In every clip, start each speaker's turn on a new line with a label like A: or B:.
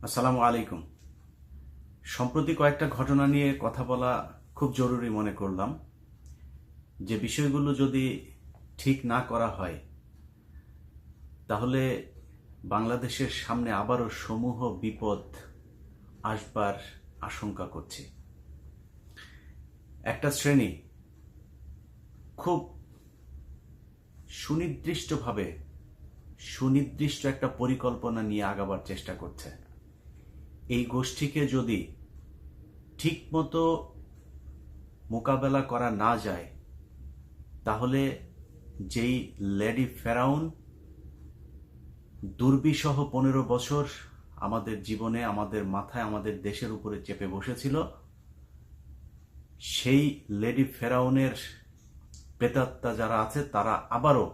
A: আসসালামু আলাইকুম। সম্প্রতি কয়েকটা ঘটনা নিয়ে কথা বলা খুব জরুরি মনে করলাম। যে বিষয়গুলো যদি ঠিক না করা হয় তাহলে বাংলাদেশের সামনে আবারও সমূহ বিপদ আসবার আশঙ্কা করছি। একটা শ্রেণী খুব সুনির্দিষ্টভাবে সুনির্দিষ্ট একটা পরিকল্পনা নিয়ে আগাবার চেষ্টা করছে। এই গোষ্ঠীকে যদি ঠিকমতো মোকাবেলা করা না যায় তাহলে যেই লেডি ফেরাউন দুর্বিসহ 15 বছর আমাদের জীবনে, আমাদের মাথায়, আমাদের দেশের উপরে চেপে বসেছিল, সেই লেডি ফেরাউনের প্রেতাত্মা যারা আছে তারা আবারও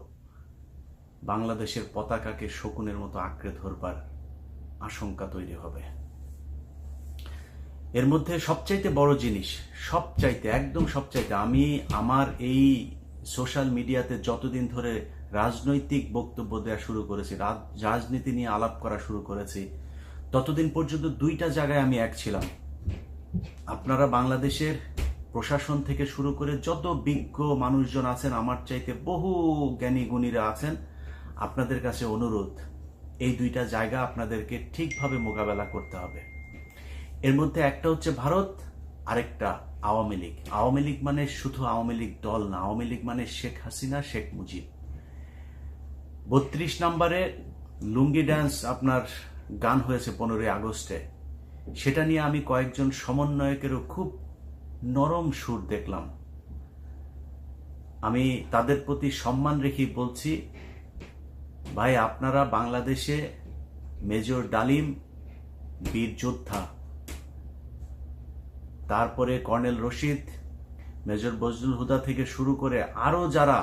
A: বাংলাদেশের পতাকাকে শকুনের মতো আঁকড়ে ধরবার আশঙ্কা তৈরি হবে। এর মধ্যে সবচাইতে বড় জিনিস, সবচাইতে আমি আমার এই সোশ্যাল মিডিয়াতে যতদিন ধরে রাজনৈতিক বক্তব্য দেওয়া শুরু করেছি, রাজনীতি নিয়ে আলাপ করা শুরু করেছি, ততদিন পর্যন্ত দুইটা জায়গায় আমি এক ছিলাম। আপনারা বাংলাদেশের প্রশাসন থেকে শুরু করে যত বিজ্ঞ মানুষজন আছেন, আমার চাইতে বহু জ্ঞানী গুণীরা আছেন, আপনাদের কাছে অনুরোধ, এই দুইটা জায়গা আপনাদেরকে ঠিকভাবে মোকাবেলা করতে হবে। এর মধ্যে একটা হচ্ছে ভারত, আরেকটা আওয়ামী লীগ। আওয়ামী লীগ মানে শুধু আওয়ামী লীগ দল না, আওয়ামী লীগ মানে শেখ হাসিনা, শেখ মুজিব। 32 নম্বরে লুঙ্গি ড্যান্স আপনার গান হয়েছে 15ই আগস্টে, সেটা নিয়ে আমি কয়েকজন সমন্বয়কেরও খুব নরম সুর দেখলাম। আমি তাদের প্রতি সম্মান রেখে বলছি, ভাই আপনারা বাংলাদেশে মেজর ডালিম বীর যোদ্ধা, তারপরে কর্নেল রশিদ, মেজর বজলুল হুদা থেকে শুরু করে আরো যারা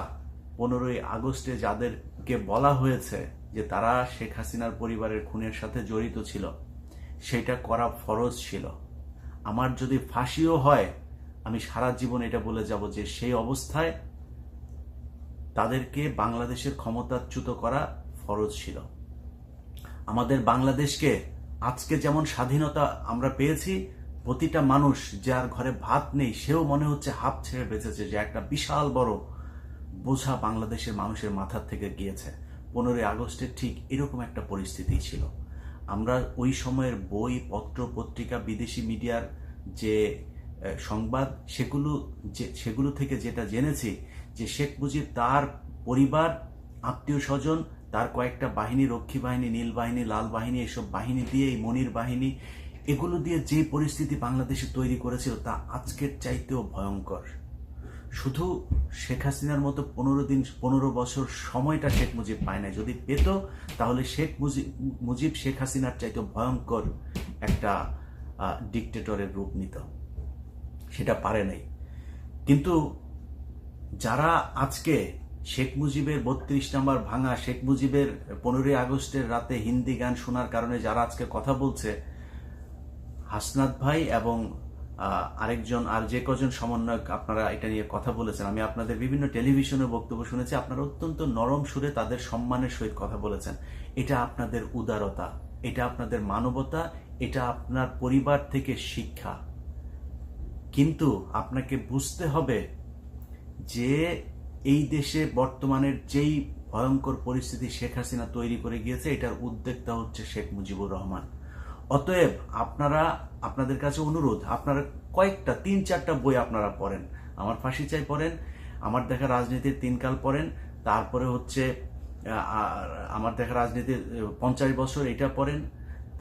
A: 15ই আগস্টে যাদেরকে বলা হয়েছে যে তারা শেখ হাসিনার পরিবারের খুনের সাথে জড়িত ছিল, সেটা করা ফরজ ছিল। আমার যদি ফাঁসিও হয় আমি সারা জীবন এটা বলে যাব যে সেই অবস্থায় তাদেরকে বাংলাদেশের ক্ষমতাচ্যুত করা ফরজ ছিল। আমাদের বাংলাদেশকে আজকে যেমন স্বাধীনতা আমরা পেয়েছি, প্রতিটা মানুষ যার ঘরে ভাত নেই সেও মনে হচ্ছে হাঁপ ছেড়ে বেঁচেছে, যে একটা বিশাল বড় বোঝা বাংলাদেশের মানুষের মাথার থেকে গিয়েছে। 15ই আগস্টে ঠিক এরকম একটা পরিস্থিতি ছিল। আমরা ওই সময়ের বই, পত্র, পত্রিকা, বিদেশি মিডিয়ার যে সংবাদ, সেগুলো থেকে যেটা জেনেছি যে শেখ মুজিব, তার পরিবার, আত্মীয় স্বজন, তার কয়েকটা বাহিনী, রক্ষী বাহিনী, নীল বাহিনী, লাল বাহিনী, এসব বাহিনী দিয়ে, এই মনির বাহিনী, এগুলো দিয়ে যে পরিস্থিতি বাংলাদেশে তৈরি করেছিল তা আজকের চাইতেও ভয়ঙ্কর। শুধু শেখ হাসিনার মতো 15 বছর সময়টা শেখ মুজিব পায় না, যদি পেত তাহলে শেখ মুজিব শেখ হাসিনার চাইতেও ভয়ঙ্কর একটা ডিকটেটরের রূপ নিত, সেটা পারে নাই। কিন্তু যারা আজকে শেখ মুজিবের 32 নম্বর ভাঙা, শেখ মুজিবের 15ই আগস্টের রাতে হিন্দি গান শোনার কারণে যারা আজকে কথা বলছে, হাসনাত ভাই এবং আরেকজন, আর যে কজন সমন্বয়ক আপনারা এটা নিয়ে কথা বলেছেন, আমি আপনাদের বিভিন্ন টেলিভিশনে বক্তব্য শুনেছি, আপনারা অত্যন্ত নরম সুরে তাদের সম্মানের সহিত কথা বলেছেন। এটা আপনাদের উদারতা, এটা আপনাদের মানবতা, এটা আপনার পরিবার থেকে শিক্ষা। কিন্তু আপনাকে বুঝতে হবে যে এই দেশে বর্তমানের যেই ভয়ঙ্কর পরিস্থিতি শেখ হাসিনা তৈরি করে গিয়েছে, এটার উদ্যোক্তা হচ্ছে শেখ মুজিবুর রহমান। অতএব আপনাদের কাছে অনুরোধ, আপনারা কয়েকটা 3-4টা বই আপনারা পড়েন। আমার ফাঁসি চাই পড়েন, আমার দেখা রাজনীতির 3 কাল পড়েন, তারপরে হচ্ছে আমার দেখা রাজনীতির 50 বছর, এটা পড়েন,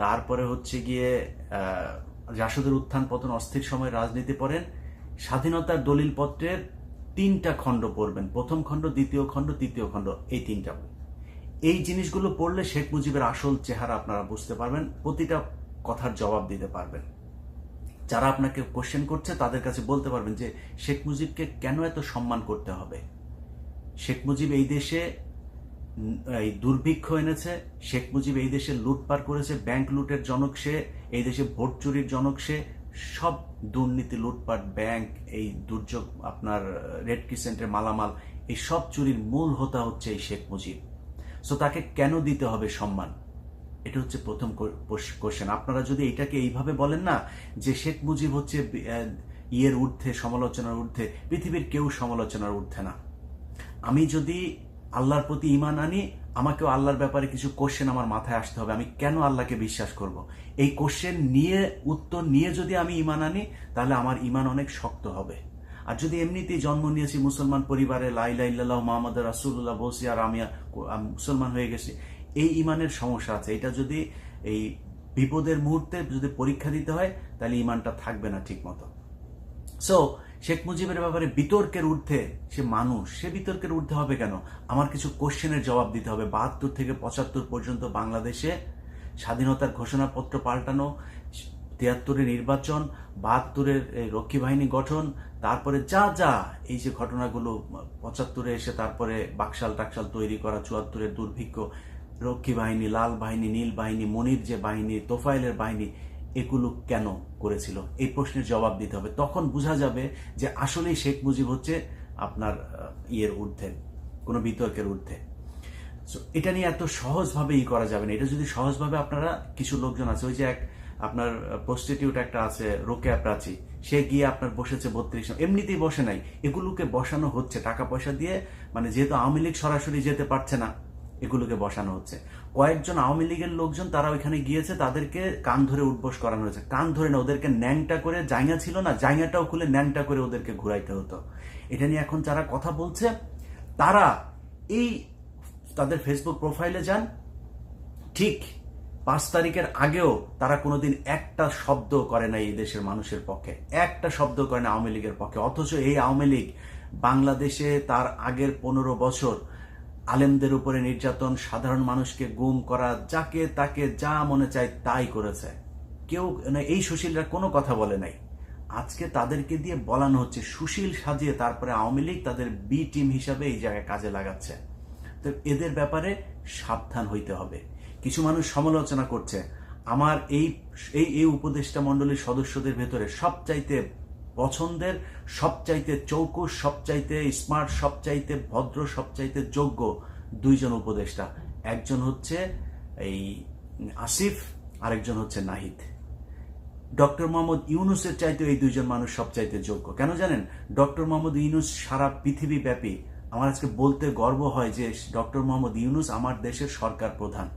A: তারপরে হচ্ছে গিয়ে জাসদের উত্থান পতন, অস্থির সময় রাজনীতি পড়েন। স্বাধীনতার দলিল পত্রের 3টা খণ্ড পড়বেন, প্রথম খণ্ড, দ্বিতীয় খণ্ড, তৃতীয় খণ্ড, এই 3টা বই। এই জিনিসগুলো পড়লে শেখ মুজিবের আসল চেহারা আপনারা বুঝতে পারবেন, প্রতিটা কথার জবাব দিতে পারবেন। যারা আপনাকে কোশ্চেন করছে তাদের কাছে বলতে পারবেন যে শেখ মুজিবকে কেন এত সম্মান করতে হবে। শেখ মুজিব এই দেশে এই দুর্ভিক্ষ এনেছে, শেখ মুজিব এই দেশে লুটপাট করেছে, ব্যাংক লুটের জনক সে, এই দেশে ভোট চুরির জনক সে, সব দুর্নীতি, লুটপাট, ব্যাংক, এই দুর্যোগ, আপনার রেড ক্রিসেন্টের মালামাল, এই সব চুরির মূল হোতা হচ্ছে এই শেখ মুজিব। সো তাকে কেন দিতে হবে সম্মান? এটা হচ্ছে প্রথম কোশ্চেন। আপনারা যদি এটাকে এইভাবে বলেন না যে শেখ মুজিব হচ্ছে ইয়ের ঊর্ধ্বে, সমালোচনার ঊর্ধ্বে, পৃথিবীর কেউ সমালোচনার ঊর্ধ্বে না। আমি যদি আল্লাহর প্রতি ঈমান আনি, আমাকেও আল্লাহর ব্যাপারে কিছু কোশ্চেন আমার মাথায় আসতে হবে। আমি কেন আল্লাহকে বিশ্বাস করব? এই কোশ্চেন নিয়ে, উত্তর নিয়ে যদি আমি ঈমান আনি, তাহলে আমার ঈমান অনেক শক্ত হবে। আর যদি এমনিতেই জন্ম নিয়েছি মুসলমান পরিবারে, লা ইলাহা ইল্লাল্লাহ মুহাম্মাদুর রাসূলুল্লাহ বলছি আর আমি মুসলমান হয়ে গেছি, এই ঈমানের সমস্যা আছে। এটা যদি এই বিপদের মুহূর্তে যদি পরীক্ষা দিতে হয়, তাহলে ঈমানটা থাকবে না ঠিক মতো। সো শেখ মুজিবের ব্যাপারে বিতর্কের ঊর্ধ্বে সে মানুষ, সে বিতর্কের ঊর্ধ্বে হবে কেন? আমার কিছু কোশ্চেনের জবাব দিতে হবে। ৭২ থেকে ৭৫ পর্যন্ত বাংলাদেশে স্বাধীনতার ঘোষণাপত্র পাল্টানো, ৭৩-এর নির্বাচন, ৭২-এর রক্ষী বাহিনী গঠন, তারপরে যা যা এই যে ঘটনাগুলো, ৭৫-এ এসে তারপরে বাকশাল টাকশাল তৈরি করা, ৭৪-এর দুর্ভিক্ষ, রক্ষী বাহিনী, লাল বাহিনী, নীল বাহিনী, মনির যে বাহিনী, তোফায়েলের বাহিনী, এগুলো কেন করেছিল? এই প্রশ্নের জবাব দিতে হবে। তখন বোঝা যাবে যে আসলেই শেখ মুজিব হচ্ছে আপনার ইয়ের ঊর্ধ্বে, কোনো বিতর্কের ঊর্ধ্বে। এটা নিয়ে এত সহজভাবে করা যাবে না। এটা যদি সহজভাবে, আপনারা কিছু লোকজন আছে, ওই যে এক আপনার প্রস্টিটিউট একটা আছে রোকেয়া প্রাচী, সে গিয়ে আপনার বসেছে ৩২, এমনিতেই বসে নাই, এগুলোকে বসানো হচ্ছে টাকা পয়সা দিয়ে। মানে যেহেতু আওয়ামী লীগ সরাসরি যেতে পারছে না, এগুলোকে বসানো হচ্ছে। কয়েকজন আওয়ামী লীগের লোকজন তারা ওইখানে গিয়েছে, তাদেরকে কান ধরে উঠবোস করানো হয়েছে। কান ধরে না, ওদেরকে ন্যাংটা করে, জায়গা ছিল না, জায়গাটাও খুলে ন্যাংটা করে ওদেরকে ঘুরাইতে হতো। এটা নিয়ে এখন যারা কথা বলছে, তারা এই তাদের ফেসবুক প্রোফাইলে যান, ঠিক ৫ তারিখের আগেও তারা কোনোদিন একটা শব্দ করে না এই দেশের মানুষের পক্ষে, একটা শব্দ করে না আওয়ামী লীগের পক্ষে। অথচ এই আওয়ামী লীগ বাংলাদেশে তার আগের ১৫ বছর আলেমদের উপরে নির্যাতন, সাধারণ মানুষকে গুম করা, যাকে তাকে যা মনে চায় তাই করেছে। কেউ এই সুশীলরা কোনো কথা বলে নাই। আজকে তাদেরকে দিয়ে বলানো হচ্ছে, সুশীল সাজিয়ে তারপরে আওয়ামী লীগ তাদের বি টিম হিসাবে এই জায়গায় কাজে লাগাচ্ছে। তো এদের ব্যাপারে সাবধান হইতে হবে। কিছু মানুষ সমালোচনা করছে। আমার এই উপদেষ্টা মণ্ডলীর সদস্যদের ভেতরে সবচাইতে পছন্দের, সবচাইতে চৌকুশ, সবচাইতে স্মার্ট, সবচাইতে ভদ্র, সবচাইতে যোগ্য ২ জন উপদেষ্টা। একজন হচ্ছে এই আসিফ, আরেকজন হচ্ছে নাহিদ। ডক্টর মোহাম্মদ ইউনুসের চাইতে এই ২ জন মানুষ সবচাইতে যোগ্য। কেন জানেন? ডক্টর মোহাম্মদ ইউনুস সারা পৃথিবী ব্যাপী, আমার আজকে বলতে গর্ব হয় যে ডক্টর মোহাম্মদ ইউনুস আমার দেশের সরকার প্রধান।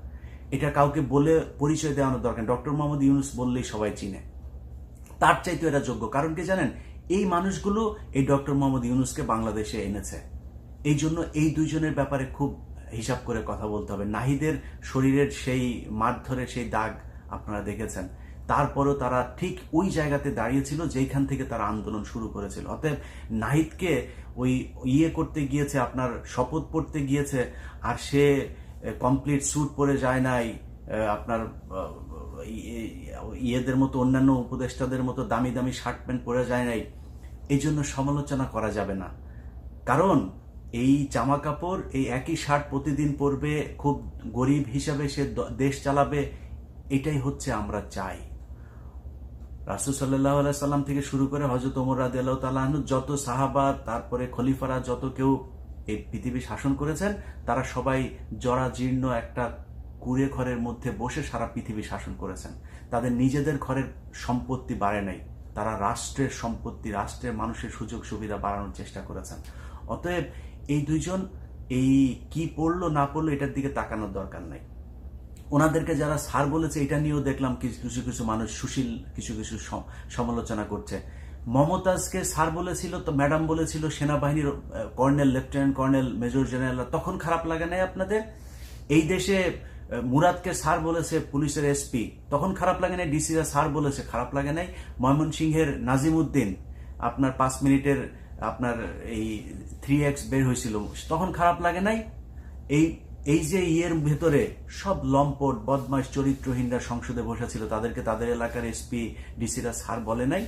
A: এটা কাউকে বলে পরিচয় দেওয়ানোর দরকার। ডক্টর মোহাম্মদ ইউনুস বললেই সবাই চিনে। তার চাইতে এরা যোগ্য। কারণ কি জানেন? এই মানুষগুলো এই ডক্টর মোহাম্মদ ইউনুসকে বাংলাদেশে এনেছে। এই জন্য এই ২ জনের ব্যাপারে খুব হিসাব করে কথা বলতে হবে। নাহিদের শরীরের সেই মারধরের সেই দাগ আপনারা দেখেছেন। তারপরও তারা ঠিক ওই জায়গাতে দাঁড়িয়েছিল যেখান থেকে তারা আন্দোলন শুরু করেছিল। অতএব নাহিদকে ওই করতে গিয়েছে, আপনার শপথ পড়তে গিয়েছে, আর সে কমপ্লিট স্যুট পরে যায় নাই, আপনার ইয়েদের মতো, অন্যান্য উপদেষ্টাদের মতো দামি দামি শার্ট প্যান্ট পরে যায় নাই। এই জন্য সমালোচনা করা যাবে না। কারণ এই জামা কাপড়, এই একই শার্ট প্রতিদিন পরবে, খুব গরিব হিসাবে সে দেশ চালাবে, এটাই হচ্ছে আমরা চাই। রাসূল সাল্লাল্লাহু আলাইহি সাল্লাম থেকে শুরু করে হযরত ওমর রাদিয়াল্লাহু তাআলা আনহু, যত সাহাবা, তারপরে খলিফারা, যত কেউ এই পৃথিবী শাসন করেছেন, তারা সবাই জরাজীর্ণ একটা কুঁড়ে ঘরের মধ্যে বসে সারা পৃথিবী শাসন করেছেন। তাদের নিজেদের ঘরের সম্পত্তি বাড়ে নাই, তারা রাষ্ট্রের সম্পত্তি, রাষ্ট্রের মানুষের সুযোগ সুবিধা বাড়ানোর চেষ্টা করেছেন। অতএব এই ২ জন এই কি পড়লো না পড়লো এটার দিকে তাকানোর দরকার নাই। ওনাদেরকে যারা স্যার বলেছে, এটা নিয়েও দেখলাম কিছু কিছু মানুষ সুশীল কিছু কিছু সমালোচনা করছে। মমতাজকে স্যার বলেছিল, তো ম্যাডাম বলেছিল সেনাবাহিনীর colonel, lieutenant colonel, major general, তখন খারাপ লাগে নাই আপনাদের? এই দেশে মুরাদকে স্যার বলেছে পুলিশের এসপি, তখন খারাপ লাগে নাই? ডিসিরা স্যার বলেছে, খারাপ লাগে নাই? ময়মনসিংহের নাজিমউদ্দিন আপনার 5 মিনিটের আপনার এই 3x বের হয়েছিল, তখন খারাপ লাগে নাই? এই যে ইয়ের ভেতরে সব লম্পট বদমাশ চরিত্রহীনরা সংসদে বসেছিল, তাদেরকে তাদের এলাকার এসপি ডিসিরা স্যার বলে নাই?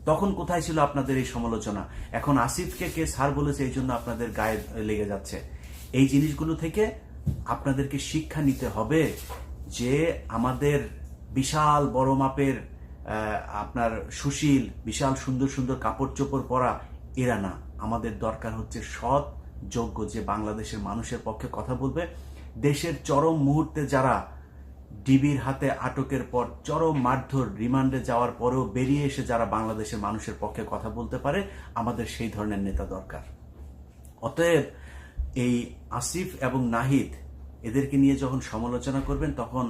A: তখন কোথায় ছিল আপনাদের এই সমালোচনা? এখন আসিফকে কে স্যার বলেছে, এই জন্য আপনাদের গায়ে লেগে যাচ্ছে। এই জিনিসগুলো থেকে আপনাদেরকে শিক্ষা নিতে হবে যে আমাদের বিশাল বড় মাপের আপনার সুশীল, বিশাল সুন্দর সুন্দর কাপড় চোপড় পরা এরা না। আমাদের দরকার হচ্ছে সৎ, যোগ্য, যে বাংলাদেশের মানুষের পক্ষে কথা বলবে। দেশের চরম মুহূর্তে যারা ডিবির হাতে আটকের পর চরম মারধর, রিমান্ডে যাওয়ার পরেও বেরিয়ে এসে যারা বাংলাদেশের মানুষের পক্ষে কথা বলতে পারে, আমাদের সেই ধরনের নেতা দরকার। অতএব এই আসিফ এবং নাহিদ এদেরকে নিয়ে যখন সমালোচনা করবেন, তখন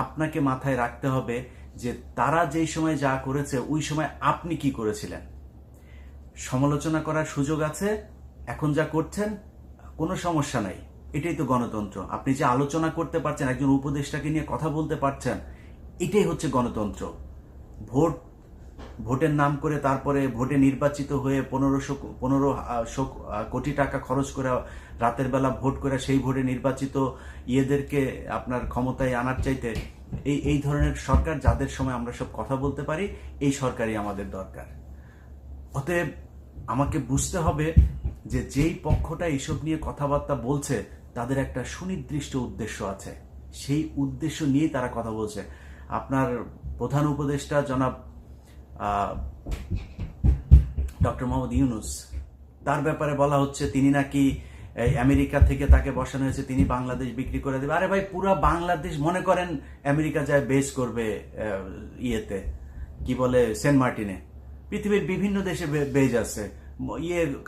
A: আপনাকে মাথায় রাখতে হবে যে তারা যেই সময় যা করেছে ওই সময় আপনি কি করেছিলেন। সমালোচনা করার সুযোগ আছে, এখন যা করছেন কোনো সমস্যা নাই, এটাই তো গণতন্ত্র। আপনি যে আলোচনা করতে পারছেন, একজন উপদেষ্টাকে নিয়ে কথা বলতে পারছেন, এটাই হচ্ছে গণতন্ত্র। ভোটের নাম করে তারপরে ভোটে নির্বাচিত হয়ে 1500 কোটি টাকা খরচ করে রাতের বেলা ভোট করে সেই ভোটে নির্বাচিত ইয়েদেরকে আপনার ক্ষমতায় আনার চাইতে এই ধরনের সরকার, যাদের সময় আমরা সব কথা বলতে পারি, এই সরকারই আমাদের দরকার। অতএব আমাকে বুঝতে হবে যে যেই পক্ষটা এইসব নিয়ে কথাবার্তা বলছে তাদের একটা সুনির্দিষ্ট উদ্দেশ্য আছে, সেই উদ্দেশ্য নিয়ে তারা কথা বলছে। আপনার প্রধান উপদেষ্টা জনাব ডক্টর মোহাম্মদ ইউনূস, তার ব্যাপারে বলা হচ্ছে তিনি নাকি আমেরিকা থেকে তাকে বসানো হয়েছে, তিনি বাংলাদেশ বিক্রি করে দেবে। আরে ভাই, পুরা বাংলাদেশ মনে করেন আমেরিকা যায় বেস করবে ইয়েতে, কি বলে, সেন্ট মার্টিনে। পৃথিবীর বিভিন্ন দেশে বেজ আছে,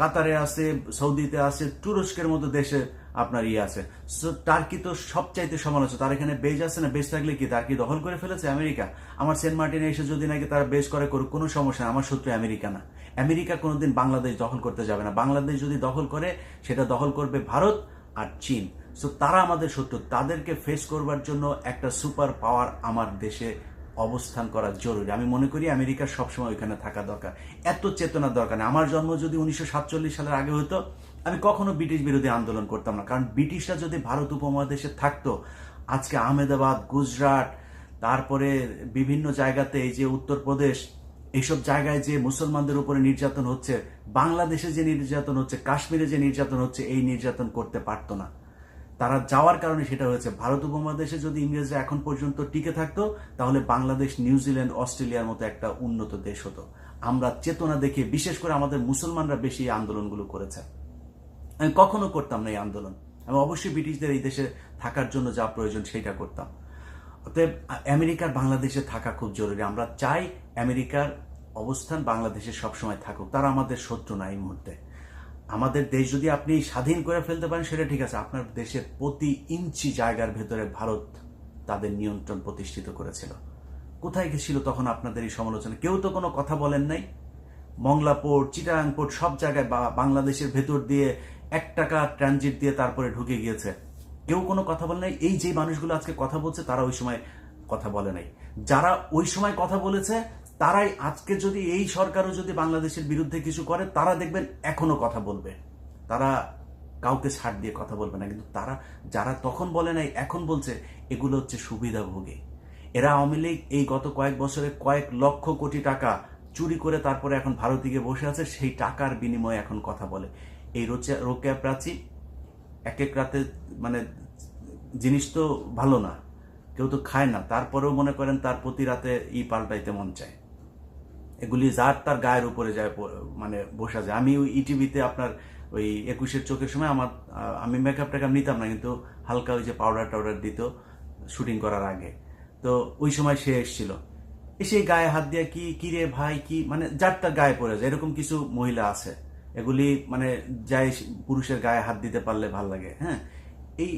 A: কাতারে আছে, সৌদিতে আছে, তুরস্কের মতো দেশে আপনার আছে। টার্কি তো সবচাইতে সমালোচনা, তার এখানে বেজ আছে না, বেজ থাকলে কি তার কি দখল করে ফেলেছে আমেরিকা? আমার সেন্ট মার্টিনে এসে যদি নাকি তারা বেজ করে করুক, কোনো সমস্যা না, আমার শত্রু আমেরিকা না। আমেরিকা কোনোদিন বাংলাদেশ দখল করতে যাবে না। বাংলাদেশ যদি দখল করে, সেটা দখল করবে ভারত আর চীন। সো তারা আমাদের শত্রু, তাদেরকে ফেস করবার জন্য একটা সুপার পাওয়ার আমার দেশে অবস্থান করা জরুরি। আমি মনে করি আমেরিকার সবসময় ওইখানে থাকা দরকার, এত চেতনার দরকার নেই। আমার জন্ম যদি 1947 সালের আগে হতো, আমি কখনো ব্রিটিশ বিরোধী আন্দোলন করতাম না, কারণ ব্রিটিশরা যদি ভারত উপমহাদেশে থাকতো, আজকে আহমেদাবাদ, গুজরাট, তারপরে বিভিন্ন জায়গাতে, এই যে উত্তরপ্রদেশ, এইসব জায়গায় যে মুসলমানদের উপরে নির্যাতন হচ্ছে, বাংলাদেশে যে নির্যাতন হচ্ছে, কাশ্মীরে যে নির্যাতন হচ্ছে, এই নির্যাতন করতে পারতো না। তারা যাওয়ার কারণে সেটা হয়েছে। ভারত উপমহাদেশে যদি ইংরেজরা এখন পর্যন্ত টিকে থাকতো, তাহলে বাংলাদেশ, নিউজিল্যান্ড, অস্ট্রেলিয়ার মতো একটা উন্নত দেশ হতো। আমরা চেতনা দেখে, বিশেষ করে আমাদের মুসলমানরা বেশি এই আন্দোলনগুলো করেছে। আমি কখনো করতাম না এই আন্দোলন। আমি অবশ্যই ব্রিটিশদের এই দেশে থাকার জন্য যা প্রয়োজন সেটা করতাম। অতএব আমেরিকার বাংলাদেশে থাকা খুব জরুরি। আমরা চাই আমেরিকার অবস্থান বাংলাদেশে সবসময় থাকুক, তারা আমাদের শত্রু না এই মুহূর্তে। আমাদের দেশ যদি আপনি স্বাধীন করে ফেলতে পারেন, সেটা ঠিক আছে। আপনার দেশের প্রতি ইঞ্চি জায়গার ভেতরে ভারত তাদের নিয়ন্ত্রণ প্রতিষ্ঠিত করেছিল। কোথায় গেছিল তখন আপনাদের এই সমালোচনা? কেউ তো কোনো কথা বলেন নাই। মংলা পোর্ট, চিটাগাং পোর্ট, সব জায়গায় বাংলাদেশের ভেতর দিয়ে 1 টাকা ট্রানজিট দিয়ে তারপরে ঢুকে গিয়েছে, কেউ কোনো কথা বলে নাই। এই যে মানুষগুলো আজকে কথা বলছে, তারা ওই সময় কথা বলে নাই। যারা ওই সময় কথা বলেছে, তারাই আজকে যদি এই সরকারও যদি বাংলাদেশের বিরুদ্ধে কিছু করে, তারা দেখবেন এখনো কথা বলবে। তারা কাউকে ছাড় দিয়ে কথা বলবে না। কিন্তু তারা যারা তখন বলে নাই, এখন বলছে, এগুলো হচ্ছে সুবিধাভোগী। এরা আওয়ামী লীগ এই গত কয়েক বছরে কয়েক লক্ষ কোটি টাকা চুরি করে তারপরে এখন ভারতে গিয়ে বসে আছে, সেই টাকার বিনিময়ে এখন কথা বলে। এই রোকেয়া প্রাচী এক এক রাতে, মানে জিনিস তো ভালো না, কেউ তো খায় না, তারপরেও মনে করেন তার প্রতি রাতে পাল্টাইতে মন চায়। এগুলি যার তার গায়ের উপরে যায়, মানে বসা যায়। আমি ওই ইটিভিতে আপনার ওই 21-এর চোখের সময় আমি মেকআপ টেকআপ নিতাম না, কিন্তু হালকা ওই যে পাউডার টাউডার দিত শুটিং করার আগে। তো ওই সময় সে এসেছিল, এসে গায়ে হাত দিয়ে কি রে ভাই, কি মানে যার তার গায়ে পড়ে যায়, এরকম কিছু মহিলা আছে। এগুলি মানে যাই পুরুষের গায়ে হাত দিতে পারলে ভাল লাগে। হ্যাঁ, এই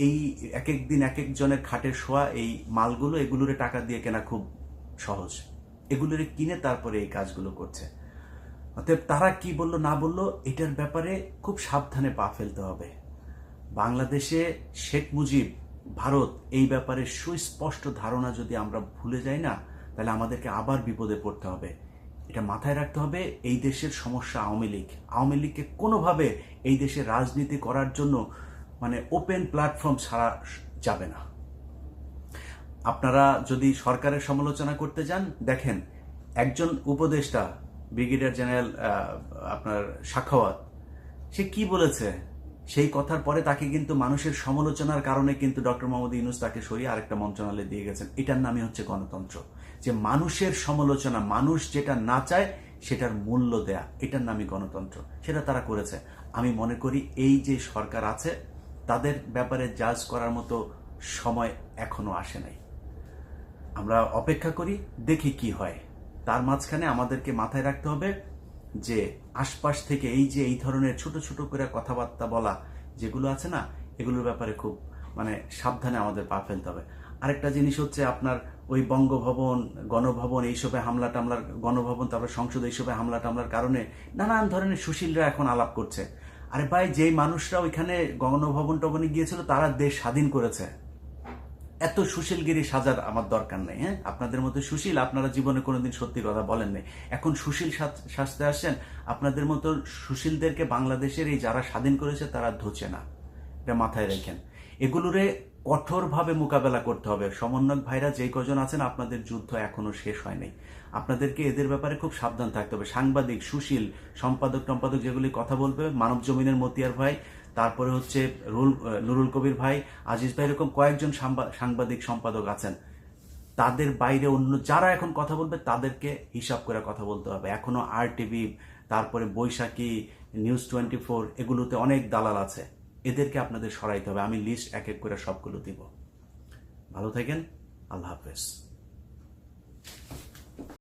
A: এই এক এক দিন এক একজনের খাটের শোয়া এই মালগুলো, এগুলোরে টাকা দিয়ে কেনা খুব সহজ। এগুলোরে কিনে তারপরে এই কাজগুলো করছে। অতএব তারা কি বললো না বললো, এটার ব্যাপারে খুব সাবধানে পা ফেলতে হবে। বাংলাদেশে শেখ মুজিব, ভারত, এই ব্যাপারে সুস্পষ্ট ধারণা যদি আমরা ভুলে যাই না, তাহলে আমাদেরকে আবার বিপদে পড়তে হবে। এটা মাথায় রাখতে হবে। এই দেশের সমস্যা আওয়ামী লীগ। আওয়ামী লীগকে কোনোভাবে এই দেশে রাজনীতি করার জন্য মানে ওপেন প্ল্যাটফর্ম ছাড়া যাবে না। আপনারা যদি সরকারের সমালোচনা করতে যান, দেখেন একজন উপদেষ্টা ব্রিগেডিয়ার জেনারেল আপনার সাখাওয়াত, সে কি বলেছে, সেই কথার পরে তাকে কিন্তু মানুষের সমালোচনার কারণে কিন্তু ডক্টর মোহাম্মদ ইউনূস তাকে সরিয়ে আরেকটা মন্ত্রণালয়ে দিয়ে গেছেন। এটার নামই হচ্ছে গণতন্ত্র, যে মানুষের সমালোচনা, মানুষ যেটা না চায় সেটার মূল্য দেয়া, এটার নামই গণতন্ত্র। সেটা তারা করেছে। আমি মনে করি এই যে সরকার আছে, তাদের ব্যাপারে জাজ করার মতো সময় এখনো আসে নাই। আমরা অপেক্ষা করি, দেখি কি হয়। তার মাঝখানে আমাদেরকে মাথায় রাখতে হবে যে আশপাশ থেকে এই যে এই ধরনের ছোট ছোট করে কথাবার্তা বলা যেগুলো আছে না, এগুলোর ব্যাপারে খুব সাবধানে আমাদের পা ফেলতে হবে। আরেকটা জিনিস হচ্ছে আপনার ওই বঙ্গভবন, গণভবন এইসবে হামলা টামলার, গণভবন তারপর সংসদ এইসবে হামলা টামলার কারণে নানান ধরনের সুশীলরা এখন আলাপ করছে। আরে ভাই, যেই মানুষরা ওইখানে গণভবন টবনে গিয়েছিল তারা দেশ স্বাধীন করেছে। এত সুশীলগিরি সাজার আমার দরকার নেই। হ্যাঁ, আপনাদের মতো সুশীল আপনারা জীবনে কোনোদিন সত্যি কথা বলেন নাই। এখন সুশীল সাজতে আসছেন। আপনাদের মতো সুশীলদেরকে বাংলাদেশের এই যারা স্বাধীন করেছে তারা ধোছে না, এটা মাথায় রাখেন। এগুলোরে কঠোরভাবে মোকাবেলা করতে হবে। সমন্বয়ক ভাইরা যেই কজন আছেন, আপনাদের যুদ্ধ এখনো শেষ হয় নাই। আপনাদেরকে এদের ব্যাপারে খুব সাবধান থাকতে হবে। সাংবাদিক, সুশীল, সম্পাদক টম্পাদক যেগুলি কথা বলবে, মানব জমিনের মতিয়ার ভাই, তারপরে হচ্ছে নুরুল কবির ভাই, আজিজ ভাই, এরকম কয়েকজন সাংবাদিক সম্পাদক আছেন। তাদের বাইরে অন্য যারা এখন কথা বলবে তাদেরকে হিসাব করে কথা বলতে হবে। এখনো RTV, তারপরে বৈশাখী, নিউজ 24, এগুলোতে অনেক দালাল আছে। এদেরকে আপনাদের সরাইতে হবে। আমি লিস্ট এক এক করে সবগুলো দিব। ভালো থাকেন। আল্লাহ হাফেজ।